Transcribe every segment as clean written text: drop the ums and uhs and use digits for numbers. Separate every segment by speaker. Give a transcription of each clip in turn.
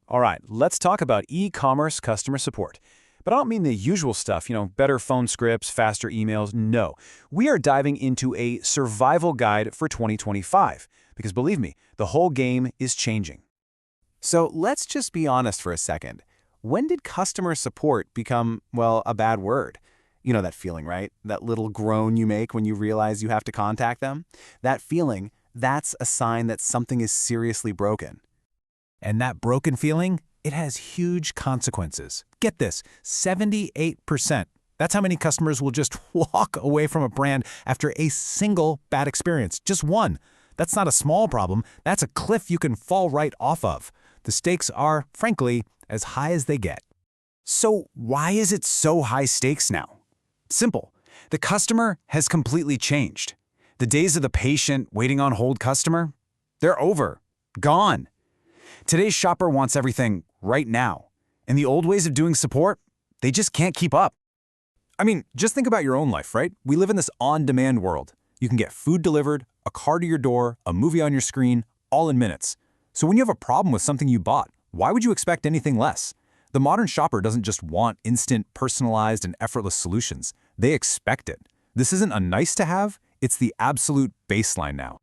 Speaker 1: All right, let's talk about e-commerce customer support. But I don't mean the usual stuff, better phone scripts, faster emails. No, we are diving into a survival guide for 2025. Because believe me, the whole game is changing.
Speaker 2: So let's just be honest for a second. When did customer support become, well, a bad word? You know that feeling, right? That little groan you make when you realize you have to contact them? That feeling, that's a sign that something is seriously broken. And that broken feeling, it has huge consequences. Get this, 78%. That's how many customers will just walk away from a brand after a single bad experience. Just one. That's not a small problem. That's a cliff you can fall right off of. The stakes are, frankly, as high as they get.
Speaker 3: So why is it so high stakes now? Simple. The customer has completely changed. The days of the patient, waiting on hold customer, they're over. Gone. Today's shopper wants everything right now. And the old ways of doing support, they just can't keep up.
Speaker 1: I mean, just think about your own life, right? We live in this on-demand world. You can get food delivered, a car to your door, a movie on your screen, all in minutes. So when you have a problem with something you bought, why would you expect anything less? The modern shopper doesn't just want instant, personalized, and effortless solutions. They expect it. This isn't a nice to have, it's the absolute baseline now.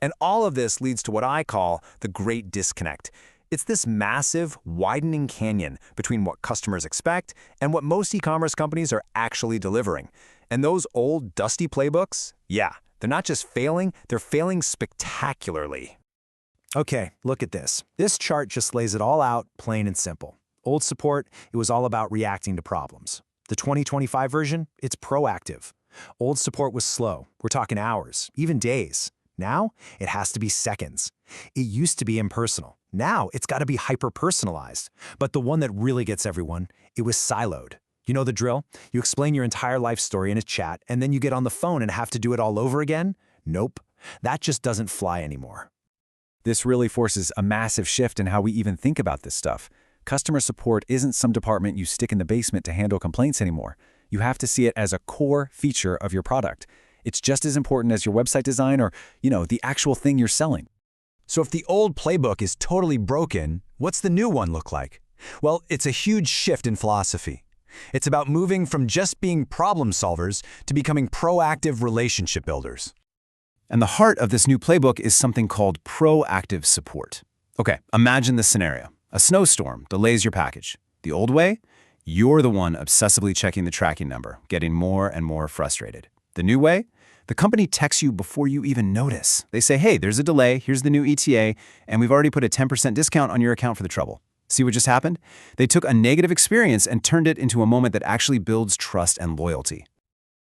Speaker 2: And all of this leads to what I call the great disconnect. It's this massive, widening canyon between what customers expect and what most e-commerce companies are actually delivering. And those old, dusty playbooks, yeah, they're not just failing, they're failing spectacularly. Okay, look at this. This chart just lays it all out, plain and simple. Old support, it was all about reacting to problems. The 2025 version, it's proactive. Old support was slow. We're talking hours, even days. Now, it has to be seconds. It used to be impersonal. Now, it's got to be hyper-personalized. But the one that really gets everyone, it was siloed. You know the drill? You explain your entire life story in a chat, and then you get on the phone and have to do it all over again? Nope. That just doesn't fly anymore.
Speaker 1: This really forces a massive shift in how we even think about this stuff. Customer support isn't some department you stick in the basement to handle complaints anymore. You have to see it as a core feature of your product. It's just as important as your website design or, the actual thing you're selling.
Speaker 3: So if the old playbook is totally broken, what's the new one look like? Well, it's a huge shift in philosophy. It's about moving from just being problem solvers to becoming proactive relationship builders.
Speaker 1: And the heart of this new playbook is something called proactive support. Okay, imagine this scenario. A snowstorm delays your package. The old way? You're the one obsessively checking the tracking number, getting more and more frustrated. The new way? The company texts you before you even notice. They say, hey, there's a delay, here's the new ETA, and we've already put a 10% discount on your account for the trouble. See what just happened? They took a negative experience and turned it into a moment that actually builds trust and loyalty.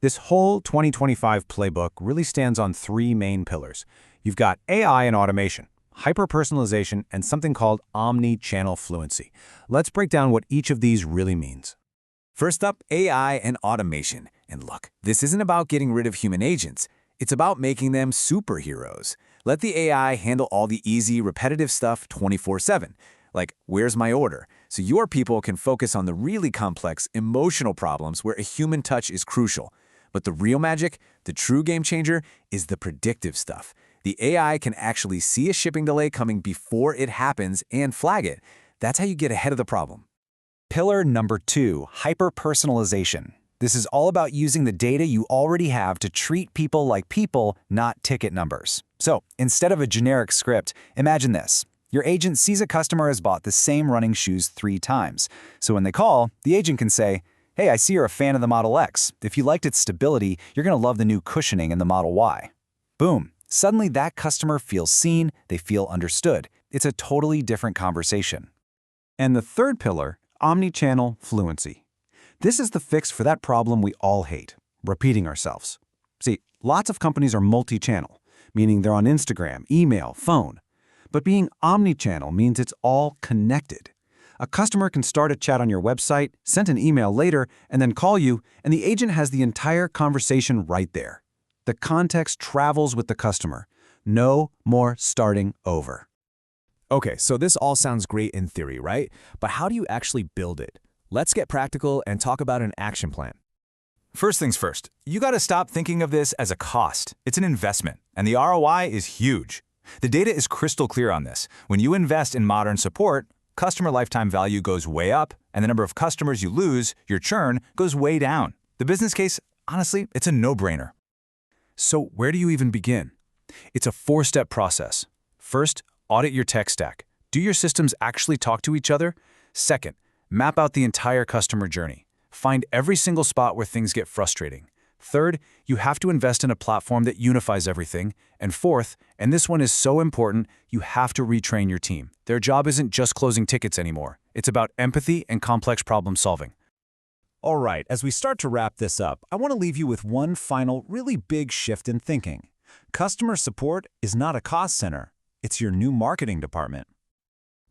Speaker 2: This whole 2025 playbook really stands on three main pillars. You've got AI and automation, hyper-personalization, and something called omni-channel fluency. Let's break down what each of these really means.
Speaker 3: First up, AI and automation. And look, this isn't about getting rid of human agents. It's about making them superheroes. Let the AI handle all the easy, repetitive stuff 24/7. Like, where's my order? So your people can focus on the really complex, emotional problems where a human touch is crucial. But the real magic, the true game changer, is the predictive stuff. The AI can actually see a shipping delay coming before it happens and flag it. That's how you get ahead of the problem.
Speaker 2: Pillar number 2, hyper-personalization. This is all about using the data you already have to treat people like people, not ticket numbers. So, instead of a generic script, imagine this. Your agent sees a customer has bought the same running shoes 3 times. So when they call, the agent can say, hey, I see you're a fan of the Model X. If you liked its stability, you're going to love the new cushioning in the Model Y. Boom. Suddenly that customer feels seen, they feel understood. It's a totally different conversation.
Speaker 1: And the third pillar, omni-channel fluency. This is the fix for that problem we all hate, repeating ourselves. See, lots of companies are multi-channel, meaning they're on Instagram, email, phone. But being omni-channel means it's all connected. A customer can start a chat on your website, send an email later, and then call you, and the agent has the entire conversation right there. The context travels with the customer. No more starting over.
Speaker 2: Okay, so this all sounds great in theory, right? But how do you actually build it? Let's get practical and talk about an action plan.
Speaker 3: First things first, you got to stop thinking of this as a cost. It's an investment, and the ROI is huge. The data is crystal clear on this. When you invest in modern support, customer lifetime value goes way up, and the number of customers you lose, your churn, goes way down. The business case, honestly, it's a no-brainer. So where do you even begin? It's a 4-step process. First, audit your tech stack. Do your systems actually talk to each other? Second, map out the entire customer journey. Find every single spot where things get frustrating. Third, you have to invest in a platform that unifies everything. And fourth, and this one is so important, you have to retrain your team. Their job isn't just closing tickets anymore. It's about empathy and complex problem solving.
Speaker 4: All right, as we start to wrap this up, I want to leave you with one final, really big shift in thinking. Customer support is not a cost center. It's your new marketing department.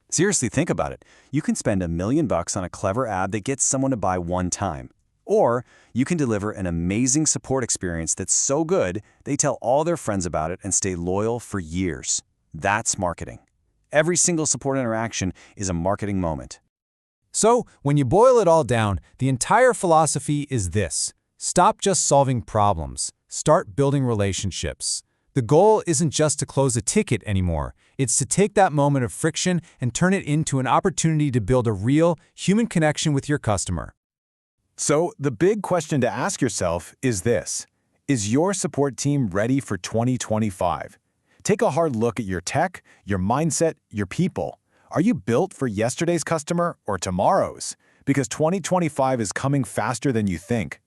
Speaker 1: Seriously, think about it. You can spend $1 million on a clever ad that gets someone to buy one time. Or you can deliver an amazing support experience that's so good, they tell all their friends about it and stay loyal for years. That's marketing. Every single support interaction is a marketing moment.
Speaker 4: So, when you boil it all down, the entire philosophy is this: stop just solving problems, start building relationships. The goal isn't just to close a ticket anymore. It's to take that moment of friction and turn it into an opportunity to build a real, human connection with your customer.
Speaker 3: So the big question to ask yourself is this: is your support team ready for 2025? Take a hard look at your tech, your mindset, your people. Are you built for yesterday's customer or tomorrow's? Because 2025 is coming faster than you think.